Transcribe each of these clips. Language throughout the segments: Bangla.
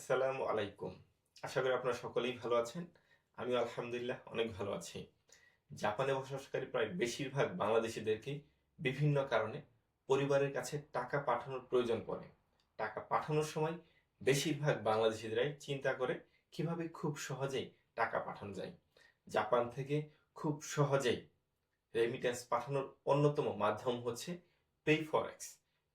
আসসালামু আলাইকুম। আশা করি আপনারা সকলেই ভালো আছেন। আমিও আলহামদুলিল্লাহ অনেক ভালো আছি। জাপানে বসবাসকারী প্রায় বেশিরভাগ বাংলাদেশীদেরকে বিভিন্ন কারণে পরিবারের কাছে টাকা পাঠানোর প্রয়োজন পড়ে। টাকা পাঠানোর সময় বেশিরভাগ বাংলাদেশিরাই চিন্তা করে কিভাবে খুব সহজেই টাকা পাঠানো যায়। জাপান থেকে খুব সহজেই রেমিট্যান্স পাঠানোর অন্যতম মাধ্যম হচ্ছে পেফরেক্স।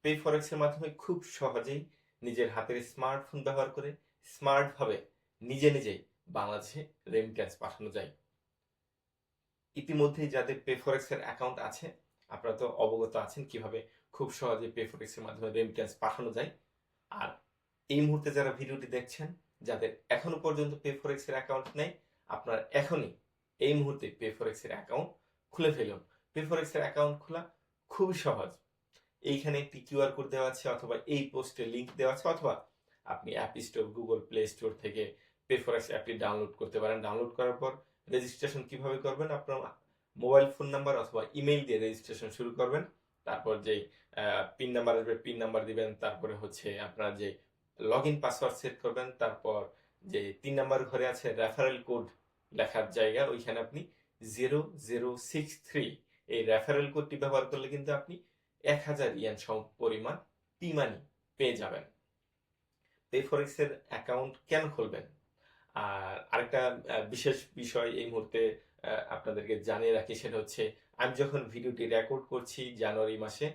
পেফরেক্সের মাধ্যমে খুব সহজেই নিজের হাতের স্মার্টফোন ব্যবহার করে স্মার্টভাবে নিজে নিজেই বাংলাদেশে রেমিট্যান্স পাঠানো যায়। ইতিমধ্যেই যাদের পেফরেক্সের অ্যাকাউন্ট আছে, আপনারা তো অবগত আছেন কিভাবে খুব সহজে পেফরেক্সের মাধ্যমে রেমিট্যান্স পাঠানো যায়। আর এই মুহূর্তে যারা ভিডিওটি দেখছেন, যাদের এখনো পর্যন্ত পেফরেক্সের অ্যাকাউন্ট নেই, আপনার এখনই এই মুহূর্তে পেফরেক্সের অ্যাকাউন্ট খুলে ফেলুন। পেফরেক্সের অ্যাকাউন্ট খোলা খুবই সহজ। এইখানে একটি কিউআর কোড দেওয়া আছে, অথবা এই পোস্টে লিংক দেওয়া আছে, অথবা আপনি app store, Google play store থেকে পেফরেক্স অ্যাপটি ডাউনলোড করতে পারেন। ডাউনলোড করার পর রেজিস্ট্রেশন কিভাবে করবেন, আপনার মোবাইল ফোন নাম্বার অথবা ইমেইল দিয়ে রেজিস্ট্রেশন শুরু করবেন। তারপর যেই পিন নাম্বার আসবে, পিন নাম্বার দিবেন। তারপরে হচ্ছে আপনার যে লগ ইন পাসওয়ার্ড সেট করবেন। তারপর যে 3 নাম্বার ঘরে আছে রেফারেল কোড লেখার জায়গা, ওইখানে আপনি 0063 এই রেফারেল কোডটি ব্যবহার করলে কিন্তু আপনি 1000 ইয়েন সম পরিমাণ পি মানি পেয়ে যাবেন। পেফরেক্স এর অ্যাকাউন্ট কেন খুলবেন? আর আরেকটা বিশেষ বিষয় এই মুহূর্তে আপনাদেরকে জানিয়ে রাখি, সেটা হচ্ছে আমি যখন ভিডিওটি রেকর্ড করছি জানুয়ারি মাসে,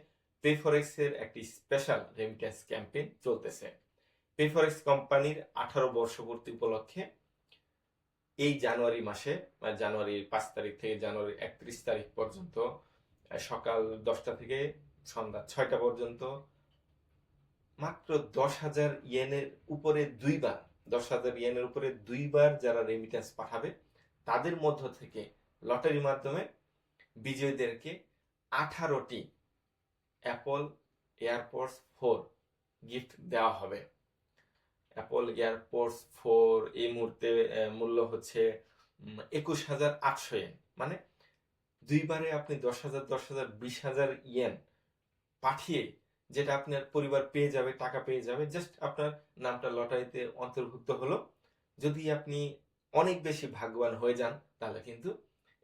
পেফরেক্স এর একটি স্পেশাল রেমিট্যান্স ক্যাম্পেইন চলতেছে। পেফরেক্স কোম্পানির 18 বর্ষপূর্তি উপলক্ষে এই জানুয়ারি মাসে, জানুয়ারির 5 তারিখ থেকে জানুয়ারি 31 তারিখ পর্যন্ত সকাল 10টা থেকে সন্ধ্যা 6টা পর্যন্ত মাত্র 10,000 ইয়েনের উপরে দুইবার 10,000 ইয়েনের উপরে দুইবার যারা রেমিট্যান্স পাঠাবে, তাদের মধ্য থেকে লটারির মাধ্যমে বিজয়ীদেরকে 18টি অ্যাপল এয়ারপডস 4 গিফট দেওয়া হবে। অ্যাপল এয়ারপডস 4 এই মুহূর্তে মূল্য হচ্ছে 21,800 ইয়েন। মানে দুইবারে আপনি 10,000 10,000 20,000 ইয়েন পাঠিয়ে যেটা আপনার পরিবার পেয়ে যাবে, টাকা পেয়ে যাবে, জাস্ট আপনার নামটা লটারিতে অন্তর্ভুক্ত হলো। যদি আপনি অনেক বেশি ভাগ্যবান হয়ে যান, তাহলে কিন্তু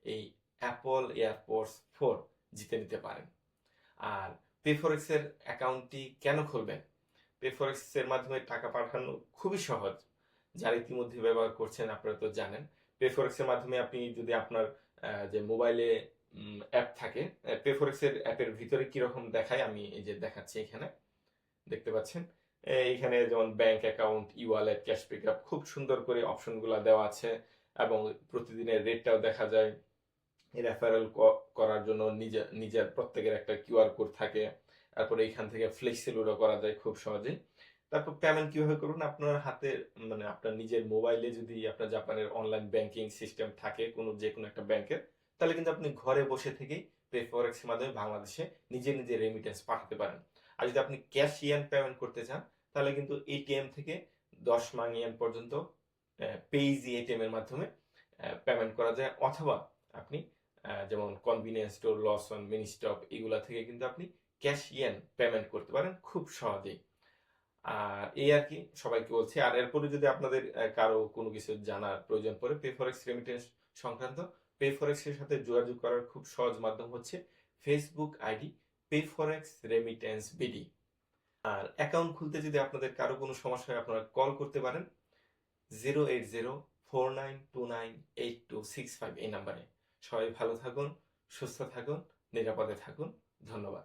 এই অ্যাপল এয়ারপডস 4 জিতে নিতে পারেন। আর পেফরেক্স এর অ্যাকাউন্টটি কেন খুলবেন? পেফরেক্স এর মাধ্যমে টাকা পাঠানো খুবই সহজ। যারা ইতিমধ্যে ব্যবহার করছেন আপনারা তো জানেন। পেফরেক্স এর মাধ্যমে আপনি যদি আপনার যে মোবাইলে অ্যাপ থাকে, পেফরেক্স এর অ্যাপের ভিতরে কিরকম দেখায় আমি এই যে দেখাচ্ছি, এখানে দেখতে পাচ্ছেন। এইখানে যেমন ব্যাংক অ্যাকাউন্ট, ই ওয়ালেট, ক্যাশ পিকআপ, খুব সুন্দর করে অপশনগুলো দেওয়া আছে এবং প্রতিদিনের রেটটাও দেখা যায়। রেফারেল করার জন্য নিজের প্রত্যেকের একটা কিউআর কোড থাকে। তারপরে এইখান থেকে ফ্লেক্সিলোডও করা যায় খুব সহজেই। তারপর পেমেন্ট কিভাবে করবেন? আপনার হাতে, মানে আপনার নিজের মোবাইলে যদি আপনার জাপানের অনলাইন ব্যাংকিং সিস্টেম থাকে যে কোনো একটা ব্যাংকের, তাহলে কিন্তু আপনি ঘরে বসে থেকেই পেফরেক্স এর মাধ্যমে বাংলাদেশে নিজে নিজে রেমিটেন্স পাঠাতে পারেন। আর যদি আপনি ক্যাশ ইয়েন পেমেন্ট করতে চান, তাহলে কিন্তু এটিএম থেকে 10 মান ইয়েন পর্যন্ত পেইজি এটিএম এর মাধ্যমে পেমেন্ট করা যায়, অথবা আপনি যেমন কনভিনিয়েন্স স্টোর, লসন, মিনি স্টপ, এগুলা থেকে কিন্তু আপনি ক্যাশ ইয়েন পেমেন্ট করতে পারেন খুব সহজেই। আর এই আর কি সবাইকে বলছি। আর এরপরে যদি আপনাদের কারো কোনো কিছু জানার প্রয়োজন পড়ে পেফরেক্স রেমিটেন্স সংক্রান্ত, পেফরেক্স এর সাথে যোগাযোগ করার খুব সহজ মাধ্যম হচ্ছে ফেসবুক আইডি পেফরেক্স রেমিটেন্স বিডি। আর অ্যাকাউন্ট খুলতে যদি আপনাদের কারো কোনো সমস্যা হয়, আপনারা কল করতে পারেন 08049298265 এই নাম্বারে। সবাই ভালো থাকুন, সুস্থ থাকুন, নিরাপদে থাকুন। ধন্যবাদ।